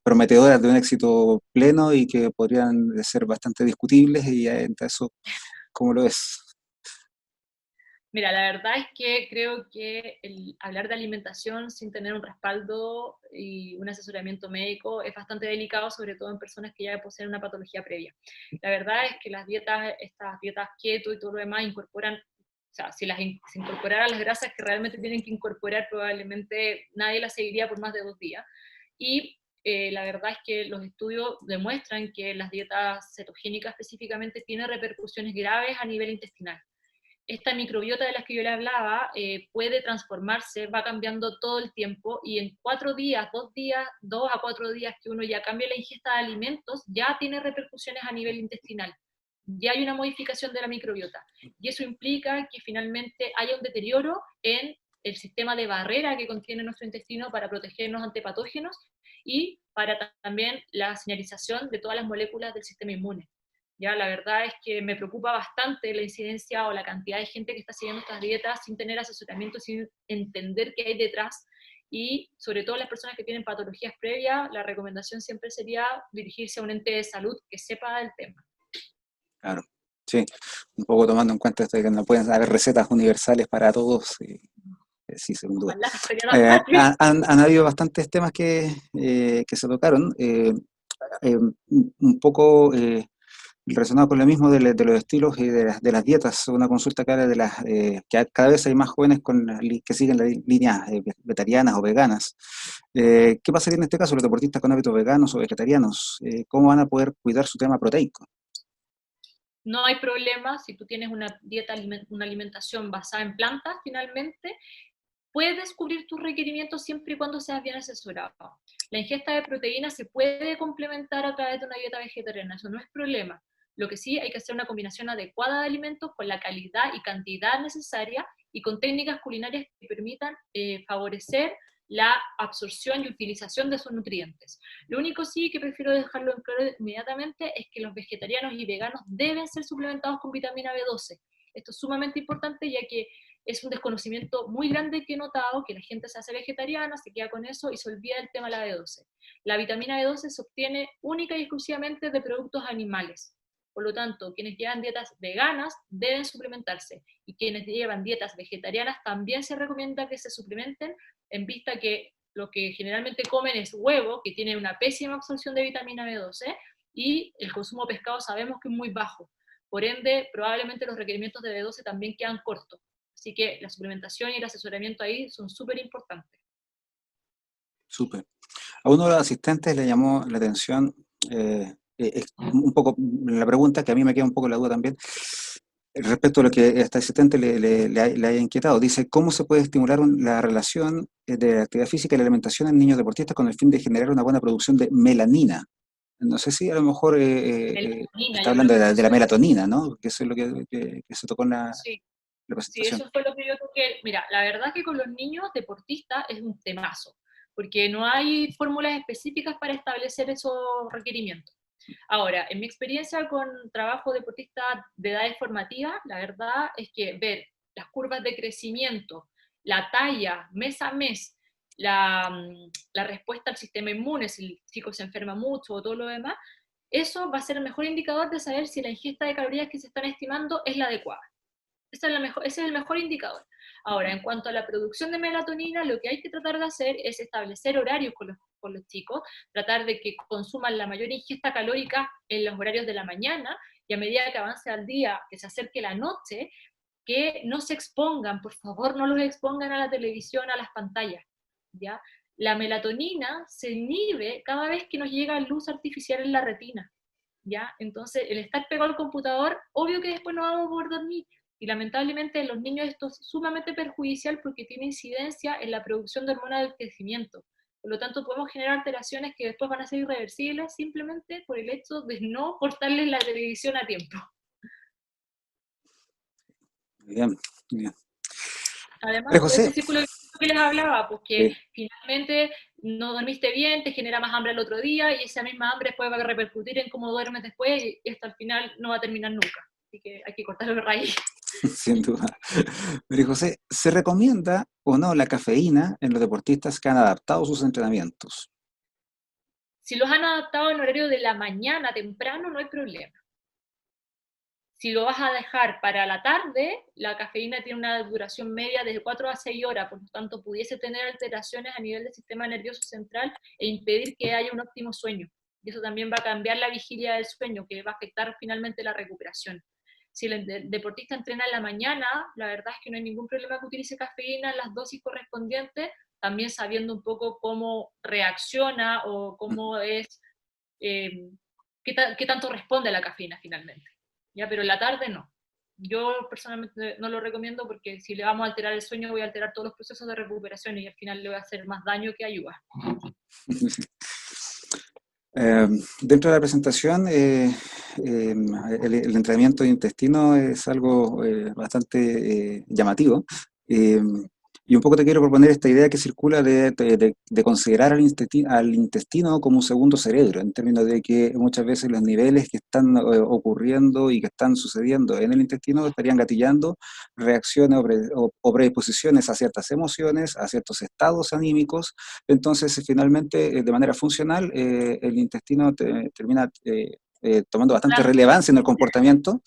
prometedoras de un éxito pleno y que podrían ser bastante discutibles, y entre eso, ¿cómo lo es? Mira, la verdad es que creo que el hablar de alimentación sin tener un respaldo y un asesoramiento médico es bastante delicado, sobre todo en personas que ya poseen una patología previa. La verdad es que las dietas, estas dietas keto y todo lo demás incorporan, o sea, si se incorporaran las grasas que realmente tienen que incorporar, probablemente nadie las seguiría por más de 2 días. Y la verdad es que los estudios demuestran que las dietas cetogénicas específicamente tienen repercusiones graves a nivel intestinal. Esta microbiota de la que yo le hablaba puede transformarse, va cambiando todo el tiempo, y en 4 días, 2 días, 2 a 4 días que uno ya cambia la ingesta de alimentos, ya tiene repercusiones a nivel intestinal. Ya hay una modificación de la microbiota. Y eso implica que finalmente haya un deterioro en el sistema de barrera que contiene nuestro intestino para protegernos ante patógenos y para también la señalización de todas las moléculas del sistema inmune. Ya, la verdad es que me preocupa bastante la incidencia o la cantidad de gente que está siguiendo estas dietas sin tener asesoramiento, sin entender qué hay detrás, y sobre todo las personas que tienen patologías previas, la recomendación siempre sería dirigirse a un ente de salud que sepa del tema. Claro, sí, un poco tomando en cuenta esto de que no pueden haber recetas universales para todos, sí, sin duda. Ojalá sería tan fácil. Han habido bastantes temas que se tocaron, un poco relacionado con lo mismo de los estilos y de las dietas. Una consulta clara que cada vez hay más jóvenes que siguen las líneas vegetarianas o veganas. ¿Qué pasaría en este caso los deportistas con hábitos veganos o vegetarianos? ¿Cómo van a poder cuidar su tema proteico? No hay problema si tú tienes una dieta, una alimentación basada en plantas, finalmente, puedes cubrir tus requerimientos siempre y cuando seas bien asesorado. La ingesta de proteínas se puede complementar a través de una dieta vegetariana, eso no es problema. Lo que sí hay que hacer una combinación adecuada de alimentos con la calidad y cantidad necesaria y con técnicas culinarias que permitan favorecer la absorción y utilización de esos nutrientes. Lo único sí que prefiero dejarlo en claro inmediatamente es que los vegetarianos y veganos deben ser suplementados con vitamina B12. Esto es sumamente importante, ya que es un desconocimiento muy grande que he notado, que la gente se hace vegetariana, se queda con eso y se olvida del tema de la B12. La vitamina B12 se obtiene única y exclusivamente de productos animales. Por lo tanto, quienes llevan dietas veganas deben suplementarse, y quienes llevan dietas vegetarianas también se recomienda que se suplementen, en vista que lo que generalmente comen es huevo, que tiene una pésima absorción de vitamina B12, y el consumo de pescado sabemos que es muy bajo. Por ende, probablemente los requerimientos de B12 también quedan cortos. Así que la suplementación y el asesoramiento ahí son súper importantes. Súper. A uno de los asistentes le llamó la atención un poco la pregunta, que a mí me queda un poco la duda también, respecto a lo que este asistente le haya inquietado. Dice, ¿cómo se puede estimular la relación de la actividad física y la alimentación en niños deportistas con el fin de generar una buena producción de melanina? No sé si a lo mejor Melatonina, está yo creo hablando que de la eso es, melatonina, ¿no? Que eso es lo que se tocó en sí, la sí, presentación. eso fue lo que yo toqué. Mira, la verdad que con los niños deportistas es un temazo, porque no hay fórmulas específicas para establecer esos requerimientos. Ahora, en mi experiencia con trabajo deportista de edades formativas, la verdad es que ver las curvas de crecimiento, la talla mes a mes, la respuesta al sistema inmune, si el chico se enferma mucho o todo lo demás, eso va a ser el mejor indicador de saber si la ingesta de calorías que se están estimando es la adecuada. Ese es el mejor indicador. Ahora, en cuanto a la producción de melatonina, lo que hay que tratar de hacer es establecer horarios con los chicos, tratar de que consuman la mayor ingesta calórica en los horarios de la mañana y a medida que avance el día, que se acerque la noche, que no se expongan, por favor, no los expongan a la televisión, a las pantallas, ¿ya? La melatonina se inhibe cada vez que nos llega luz artificial en la retina, ¿ya? Entonces, el estar pegado al computador, obvio que después no vamos a poder dormir, y lamentablemente en los niños esto es sumamente perjudicial porque tiene incidencia en la producción de hormonas del crecimiento. Por lo tanto, podemos generar alteraciones que después van a ser irreversibles simplemente por el hecho de no cortarles la televisión a tiempo. Bien, bien. Además, María ese José, círculo que les hablaba, pues que eh, finalmente no dormiste bien, te genera más hambre el otro día y esa misma hambre después va a repercutir en cómo duermes después y hasta el final no va a terminar nunca. Así que hay que cortarlo de raíz. sin duda. María José, ¿se recomienda o no la cafeína en los deportistas que han adaptado sus entrenamientos? Si los han adaptado en horario de la mañana temprano, no hay problema. Si lo vas a dejar para la tarde, la cafeína tiene una duración media de 4 a 6 horas, por lo tanto pudiese tener alteraciones a nivel del sistema nervioso central e impedir que haya un óptimo sueño. Y eso también va a cambiar la vigilia del sueño, que va a afectar finalmente la recuperación. Si el deportista entrena en la mañana, la verdad es que no hay ningún problema que utilice cafeína en las dosis correspondientes, también sabiendo un poco cómo reacciona o cómo es, eh, qué tanto responde a la cafeína finalmente. ¿Ya? Pero en la tarde no. Yo personalmente no lo recomiendo porque si le vamos a alterar el sueño voy a alterar todos los procesos de recuperación y al final le voy a hacer más daño que ayuda. Eh, Dentro de la presentación, el entrenamiento de intestino es algo bastante llamativo. Eh, y un poco te quiero proponer esta idea que circula de considerar al intestino como un segundo cerebro, en términos de que muchas veces los niveles que están ocurriendo y que están sucediendo en el intestino estarían gatillando reacciones o predisposiciones a ciertas emociones, a ciertos estados anímicos. Entonces, finalmente, de manera funcional, el intestino termina tomando bastante relevancia en el comportamiento.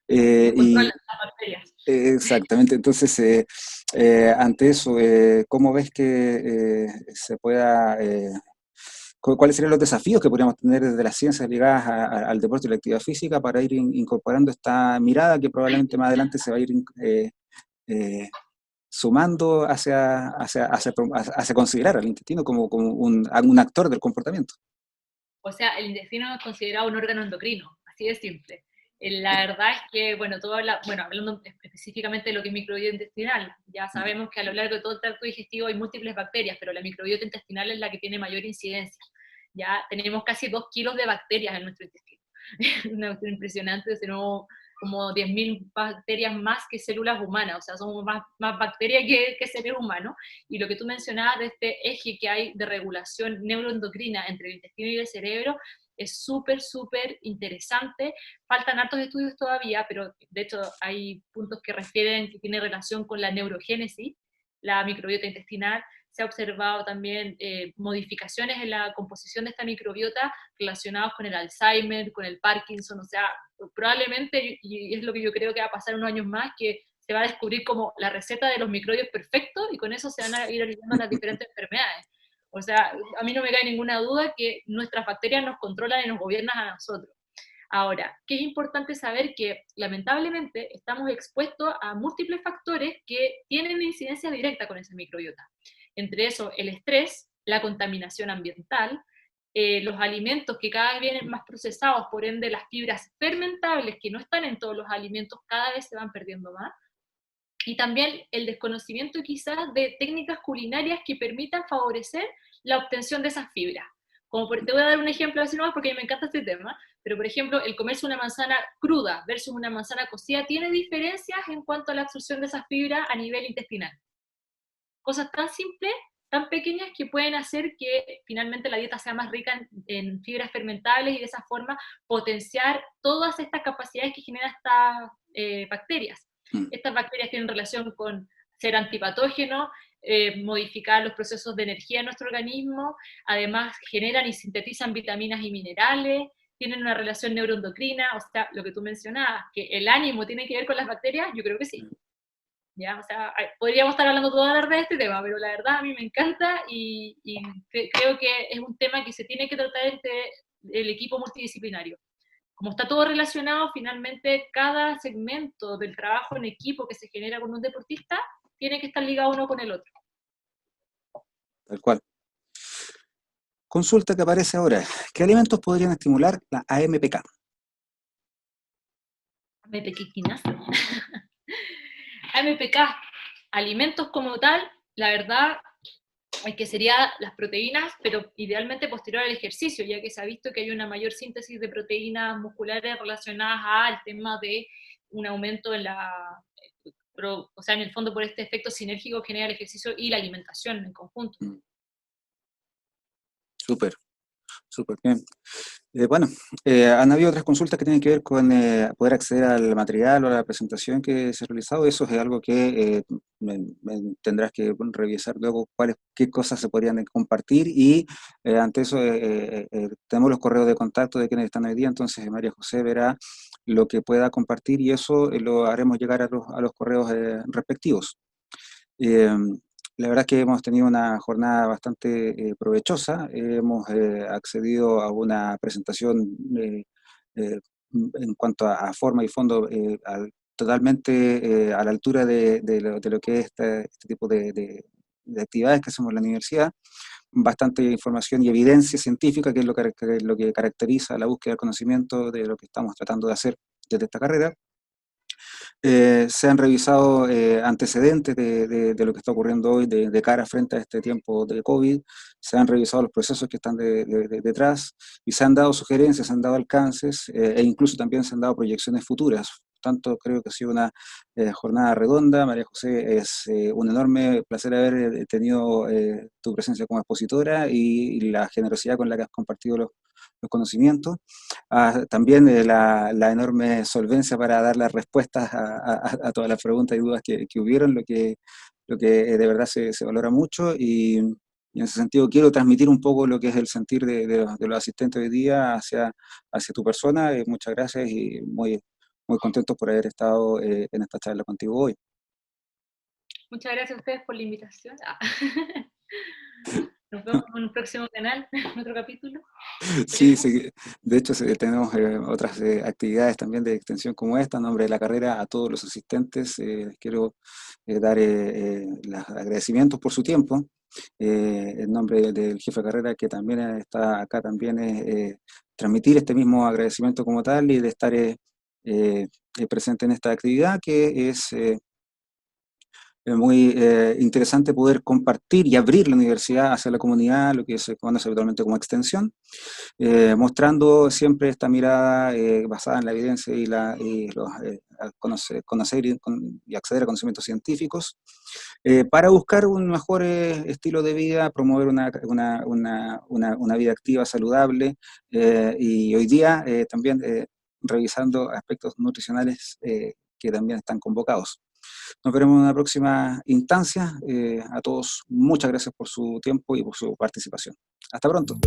Nos Y controlan las bacterias. exactamente, entonces, ante eso, ¿cómo ves que se pueda, cuáles serían los desafíos que podríamos tener desde las ciencias ligadas al deporte y la actividad física para ir incorporando esta mirada que probablemente más adelante se va a ir eh, sumando hacia considerar al intestino como un actor del comportamiento? O sea, el intestino es considerado un órgano endocrino, así de simple. La verdad es que, bueno, hablando específicamente de lo que es microbiota intestinal, ya sabemos que a lo largo de todo el tracto digestivo hay múltiples bacterias, pero la microbiota intestinal es la que tiene mayor incidencia. Ya tenemos casi 2 kilos de bacterias en nuestro intestino. Una cuestión impresionante, tenemos como 10.000 bacterias más que células humanas, o sea, somos más bacterias que seres humanos. Y lo que tú mencionabas de este eje que hay de regulación neuroendocrina entre el intestino y el cerebro es súper, súper interesante. Faltan hartos estudios todavía, pero de hecho hay puntos que refieren que tiene relación con la neurogénesis, la microbiota intestinal. Se ha observado también modificaciones en la composición de esta microbiota relacionados con el Alzheimer, con el Parkinson, o sea, probablemente, y es lo que yo creo que va a pasar unos años más, que se va a descubrir como la receta de los microbios perfectos y con eso se van a ir aliviando las diferentes enfermedades. O sea, a mí no me cae ninguna duda que nuestras bacterias nos controlan y nos gobiernan a nosotros. Ahora, que es importante saber que lamentablemente estamos expuestos a múltiples factores que tienen incidencia directa con esa microbiota. Entre eso, el estrés, la contaminación ambiental, los alimentos que cada vez vienen más procesados, por ende las fibras fermentables que no están en todos los alimentos cada vez se van perdiendo más, y también el desconocimiento quizás de técnicas culinarias que permitan favorecer la obtención de esas fibras. Te voy a dar un ejemplo así nomás porque a mí me encanta este tema, pero por ejemplo, el comerse una manzana cruda versus una manzana cocida tiene diferencias en cuanto a la absorción de esas fibras a nivel intestinal. Cosas tan simples, tan pequeñas que pueden hacer que finalmente la dieta sea más rica en fibras fermentables y de esa forma potenciar todas estas capacidades que generan estas bacterias. Mm. Estas bacterias tienen relación con ser antipatógenos, modificar los procesos de energía en nuestro organismo, además generan y sintetizan vitaminas y minerales, tienen una relación neuroendocrina, o sea, lo que tú mencionabas, que el ánimo tiene que ver con las bacterias, yo creo que sí. ¿Ya? O sea, podríamos estar hablando toda la tarde de este tema, pero la verdad a mí me encanta y creo que es un tema que se tiene que tratar entre el equipo multidisciplinario. como está todo relacionado, finalmente cada segmento del trabajo en equipo que se genera con un deportista tiene que estar ligado uno con el otro. Tal cual. Consulta que aparece ahora. ¿Qué alimentos podrían estimular la AMPK? AMPK, AMPK, alimentos como tal, la verdad es que serían las proteínas, pero idealmente posterior al ejercicio, ya que se ha visto que hay una mayor síntesis de proteínas musculares relacionadas al tema de un aumento en la, o sea, en el fondo por este efecto sinérgico que genera el ejercicio y la alimentación en conjunto. Súper, súper bien. Bueno, han habido otras consultas que tienen que ver con poder acceder al material o a la presentación que se ha realizado. Eso es algo que tendrás que revisar luego qué cosas se podrían compartir y ante eso tenemos los correos de contacto de quienes están hoy día, entonces María José verá lo que pueda compartir y eso lo haremos llegar a los correos respectivos. Eh, la verdad es que hemos tenido una jornada bastante provechosa, hemos accedido a una presentación eh, en cuanto a forma y fondo totalmente a la altura de lo que es este tipo de actividades que hacemos en la universidad, bastante información y evidencia científica, que es lo que caracteriza la búsqueda del conocimiento de lo que estamos tratando de hacer desde esta carrera. Se han revisado antecedentes de lo que está ocurriendo hoy de cara frente a este tiempo de COVID, se han revisado los procesos que están detrás y se han dado sugerencias, se han dado alcances e incluso también se han dado proyecciones futuras. Por tanto, creo que ha sido una jornada redonda. María José, es un enorme placer haber tenido tu presencia como expositora y la generosidad con la que has compartido los conocimientos. También la enorme solvencia para dar las respuestas a todas las preguntas y dudas que hubieron, lo que de verdad se valora mucho y en ese sentido quiero transmitir un poco lo que es el sentir de los asistentes hoy día hacia tu persona. Muchas gracias y muy contento por haber estado en esta charla contigo hoy. Muchas gracias a ustedes por la invitación. Nos vemos en un próximo canal, en otro capítulo. Sí, Esperemos. sí, de hecho tenemos otras actividades también de extensión como esta. En nombre de la carrera, a todos los asistentes les quiero dar los agradecimientos por su tiempo. En nombre del jefe de carrera que también está acá, también transmitir este mismo agradecimiento como tal y de estar presente en esta actividad que es muy interesante poder compartir y abrir la universidad hacia la comunidad, lo que se conoce habitualmente como extensión, mostrando siempre esta mirada basada en la evidencia conocer y acceder a conocimientos científicos, para buscar un mejor estilo de vida, promover una vida activa, saludable, y hoy día también revisando aspectos nutricionales que también están convocados. Nos veremos en una próxima instancia. A todos, muchas gracias por su tiempo y por su participación. Hasta pronto.